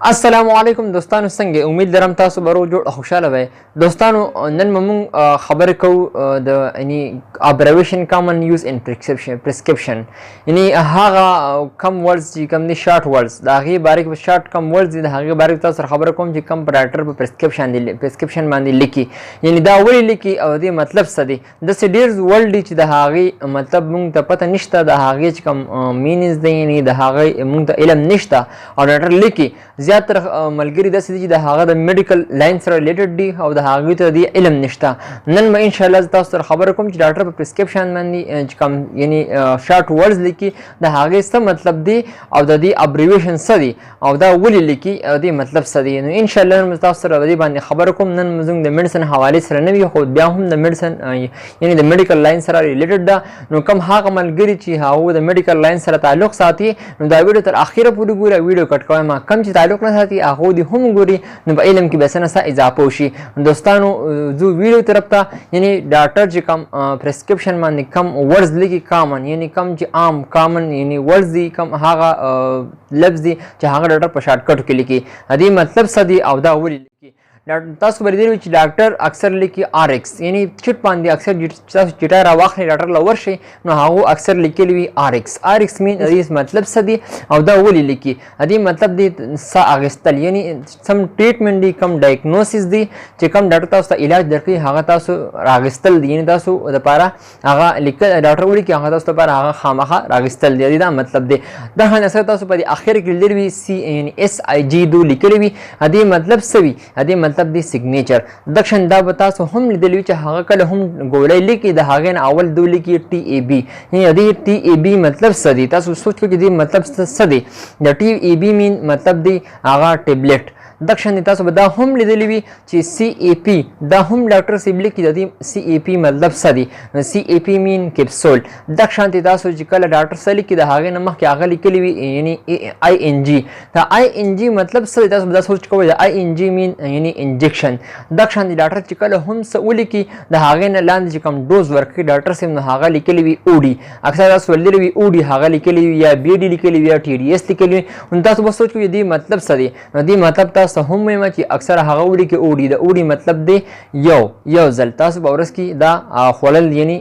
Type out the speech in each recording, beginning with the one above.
السلام علیکم دوستانو، څنګه امید لرم تاسو به روغ جوړ خوشاله وئ. دوستانو نن موږ خبرې کوو د یعنی ابریویشن کامن یوز ان پرسکرپشن، یعنی هغه کم ورډز چې کم دي شارټ ورډز، د هغې باره کې شارټ کم ورډز دي، د هغې باره کې تاسو سره خبره کوم چې کم ډاکټر په پرسکرپشن باندې لیکي، یعنی دا ولې لیکي او د مطلب څه دی. داسې ډېر ورډ دي چې د هغې مطلب موږ ته پته نشته، د هغې چې کوم مینز دی یعنی د هغې موږ ته علم نشته او ډاکټر لیکي. زیاتره ملګري داسې دي چې د هغه د میډیکل لاین سره ریلیټډ دي او د هغوی ته د علم نشته. نن به انشاءالله زه تاسو سره خبره کوم چې ډاکټر په پرسکرپشن باندې چې کوم یعنی شارټ ورډز لیکي د هغې څه مطلب دی او د دې ابریویشن څه دی او دا ولې لیکي او د مطلب څه دی. نو انشاءالله نن تاسو سره په دې باندې خبره کوم. نن موږ د میډیسن حوالې سره نه وي، خو بیا هم د میډیسن یعنی د میډیکل لاین سره ریلیټډ ده. نو کوم هغه ملګري چې هغه د میډیکل لاین سره تعلق ساتي نو دا ویډیو تر اخره پورې ګوره، ویډیو کټ کوئ. ما کم چې تعلق نه ساتي هغه دې هم ګوري، نو په علم کې به څه نه څه اضافه وشي. دوستانو زه ویډیو طرف ته یعنی ډاکټر چې کم پرسکرپشن باندې کم ورډز لیکي کامن، یعنی کم چې عام کامن یعنی ورډز دي، کم هغه لفظ دي چې هغه ډاکټر په شارټ کټ کې لیکي. دې مطلب څه دی او دا ولې لیکي. تاسو به لیدلی چې ډاکټر اکثر لیکي آر ایکس، یعنی چټ باندې اکثر تاسو چټای راواخلئ ډاکټر له ورشئ نو هغو اکثر لیکلي وي آر ایکس. آر ایکس مین د دې مطلب څه دی او دا ولې لیکي. د دې مطلب دی سا اخیستل، یعنی سم ټریټمنټ دی، کم ډایګنوسس دی چې کم ډاکټر تاسو ته علاج درکوي هغه تاسو راغستل دی، یعنی تاسو دپاره هغه لیکل ډاکټر ولیکي هغه تاسو دپاره هغه خامخا راغستل دی. دا مطلب دی. دا خان اثر تاسو په دې اخر کې لیدلی وي سی یعنی اس آی جی دو لیکلی وي. دې مطلب څه وي؟ دې مطلب دی سیګنیچر. دکشن دا به تاسو هم لیدلی وي چې هغه کله هم ګولۍ لیکي د هغې نه اول دو لیکي ټي ای بي، یعنی د ټي ای بي مطلب څه دی. تاسو سوچ کړئ چې دې مطلب څه دی. د ټي ای بي مین مطلب دی هغه ټیبلټ. دکشن تاسو به دا هم لیدلی وي چې سی ای پی دا هم ډاکټر صاحب لیکي د دې سی ای پی مطلب څه دی. سی ای پی مین کیپسول. دکشن تاسو چې کله ډاکټر صاحب لیکي د هغې نه مخکې هغه لیکلی وي یعنی آی ان جی. دا آی ان جی مطلب څه دی؟ تاسو به دا سوچ کوئ د آی ان جی مین یعنی انجیکشن. دکشن ډاکټر چې کله هم څه ولیکي د هغې نه لاندې چې کوم ډوز ورکوي ډاکټر صاحب نو هغه لیکلی وي او ډي. اکثر تاسو لیدلی وي او ډي هغه لیکلی وي یا بي ډي لیکلی وي یا ټي ډي ایس لیکلی وي. نو تاسو به سوچ کوئ دې مطلب څه دی. نو دې مطلب تاسو هم وایم چې اکثر هغه ولیکي او ډي. د او ډي مطلب دی یو ځل تاسو په ورځ کې دا خوړل یعنی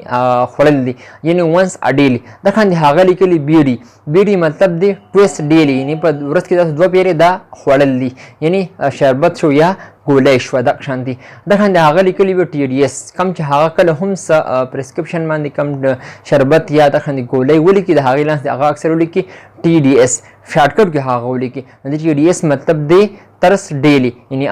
خوړل دی، یعنی ونس ا ډیلی. دا باندې هغه لیکلی بي ډي. بي ډي مطلب دی ټویس ډیلی، یعنی په ورځ کې تاسو دوه پیرې دا خوړل دی، یعنی شربت شو یا ګولۍ شوه. دا شانتي دا باندې هغه لیکلی وي ټي ډي ایس. کم چې هغه کله هم څه پرسکرپشن باندې کم شربت یا دا باندې ګولۍ ولیکي د هغې لاندې هغه اکثر ولیکي ټي ډي ایس. شارټکټ کې هغه ولیکي. د ټي ډي ایس مطلب دی ترس ډیلی، یعنی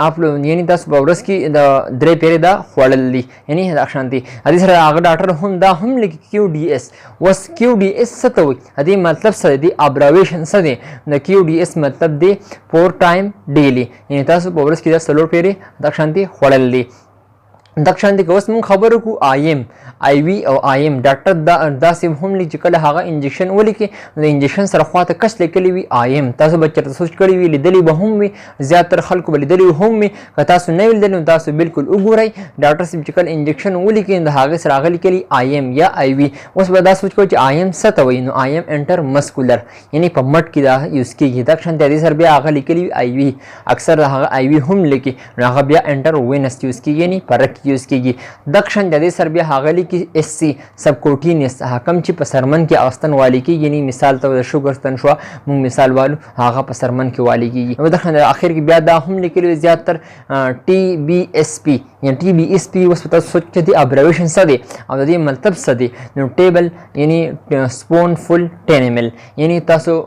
یعنی تاسو په ورځ کې د درې پیرې دا خوړل دي، یعنی دا شانتي. دې سره هغه ډاکټر هم دا هم لیکي کیو ډي ایس. اوس کیو ډي ایس څه ته وایي؟ دې مطلب څه دی؟ ابریویشن څه دی؟ د کیو ډي ایس مطلب دی 4 ټایم ډیلی، یعنی تاسو په ورځ کې دا څلور پیرې دا شانتي خوړل دي. دکشانتي که اوس موږ خبرو کوو آی ایم آی وي او آی ایم. ډاکټر داسې هم لیکي چې کله هغه انجکشن ولیکي د انجکشن سره خواته کش لیکلی وي آی ایم. تاسو به چېرته سوچ کړي وي، لیدلی به هم وي، زیاتره خلکو به لیدلی هم وي. که تاسو نه وي لیدلی نو تاسو بالکل وګورئ. ډاکټر صاحب چې کله انجکشن ولیکي د هغې سره هغه لیکلي آی ایم یا آی وي. اوس به دا سوچ کوئ چې آی ایم څه ته وایي. نو آی ایم انټر مسکولر، یعنی په مټ کې دا یوز کېږي. دکشانتي دې سره بیا هغه لیکلي وي آی وي. اکثر هغه آی وي هم لیکي نو هغه بیا انټر وینس یوز کېږي، یعنی په رګ کې یوز کېږي. دکشن د دې سره بیا هغه لیکي اس سی سبکوټینیس، کم چې په سرمن کې اغستن والی کېږي، یعنی مثال ته د شوګر ستن شوه موږ مثال والو هغه په سرمن کې والی کېږي. او دکشن اخر کې بیا دا هم لیکلی وي زیاتر ټي بي ایس پي، یعنی ټي بي ایس پي. اوس تاسو سوچ چې دې ابریویشن څه دی او د دې مطلب څه دی. نو ټیبل یعنی سپون فل 10 ml، یعنی تاسو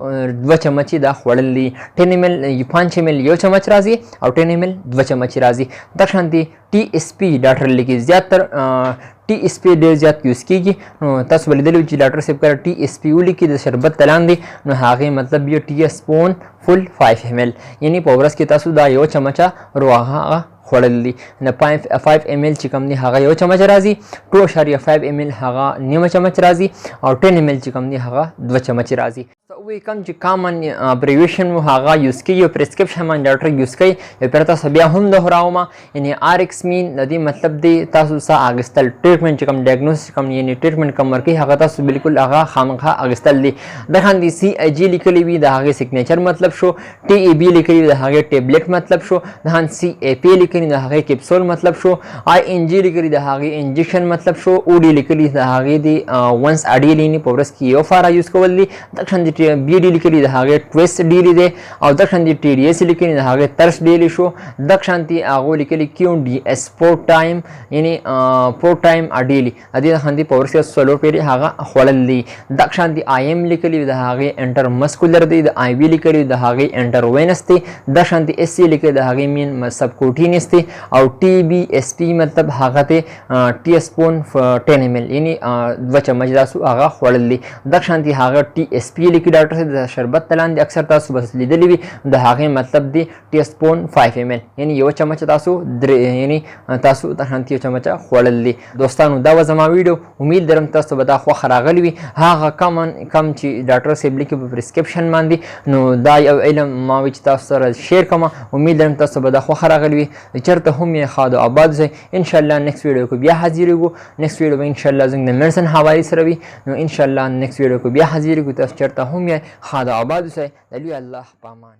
2 چمچې دا خوړل دي. 10 ml 5 ml 1 چمچ راځي او 10 ml 2 چمچې راځي. دکشانتي ټي اس پي ډاکټر لیکي زیاتر ټي اس پي ډېر زیات یوز کېږي. نو تاسو به لیدلی چې ډاکټر صاحب کله ټي اس پي ولیکي د شربت ته لاندې نو هغې مطلب یو ټي سپون فل 5 ml، یعنی په ورځ کې تاسو دا 1 چمچه هغه خوړل دي. نه 5 ml چې کوم دی هغه یو چمچ راځي، 2.5 ml هغه نیمه چمچ راځي او 10 ml چې کوم دی هغه 2 چمچ راځي. وی کم چې کامن ابریویشن و هغه یوز کوي او پرسکرپشن باندې ډاکټر یوز کوي. پر تاسو بیا هم دوهراوم، یعنی RX مین د دې مطلب دی تاسو سا اغستل ټریټمنټ چې کوم ډایګنوس کوم یعنی ټریټمنټ کوم ورکی هغه تاسو بالکل هغه خامخا اغستل دي. د خاندي CIG لیکلی وي د هغه سیګنیچر مطلب شو، TAB لیکلی د هغه ټیبلټ مطلب شو، د هان CAP لیکلی د هغه کیپسول مطلب شو، ING لیکلی د هغه انجکشن مطلب شو، OD لیکلی د هغه دی ونس اډیلینی پورس کی یو فارا یوز کول دي. د خاندي BD لیکلی د هغه ټویست ډیلی دی او د خاندي TDS لیکلی د هغه ترس ډیلی شو. د خاندي هغه لیکلی QDS پور ټایم یعنی پور ټایم اډیلی د دې خاندي پورس سولو پیری هغه خولل دي. د خاندي IM لیکلی د هغه انټر مسکولر دی، د IB لیکلی د هغه انټر وینس دی، د خاندي SC لیکلی د هغه مین سب کوټینس دی او TBSP مطلب هغه ته ټی سپون 10 ml یعنی 2 چمچ تاسو هغه خولل دي. د خاندي هغه TSP لیکلی ډاکټر د شربت تلاندې اکثر تاسو بس لیدلی وي د هغه مطلب دی ټی سپون 5 ml یعنی یو چمچ تاسو یعنی تاسو د خانتي چمچ خوړل دي. دوستانو دا و زما ویډیو، امید درم تاسو به دا خو راغلی وي. هغه کم چې ډاکټر صاحب لیکي په پرسکرپشن باندې نو دا یو علم ما وی چې تاسو سره شیر کوم. امید درم تاسو به دا خو راغلی وي. چرته هم یې خاطر آباد زه ان شاء الله نیکسٹ ویډیو کو بیا حاضر یو. نیکسٹ ویډیو به ان شاء الله زنګ د میډیسن حواله سره وي نو ان شاء الله نیکسٹ ویډیو کو بیا حاضر یو. تاسو چرته هم یې خاطر آباد زه د الله پامان.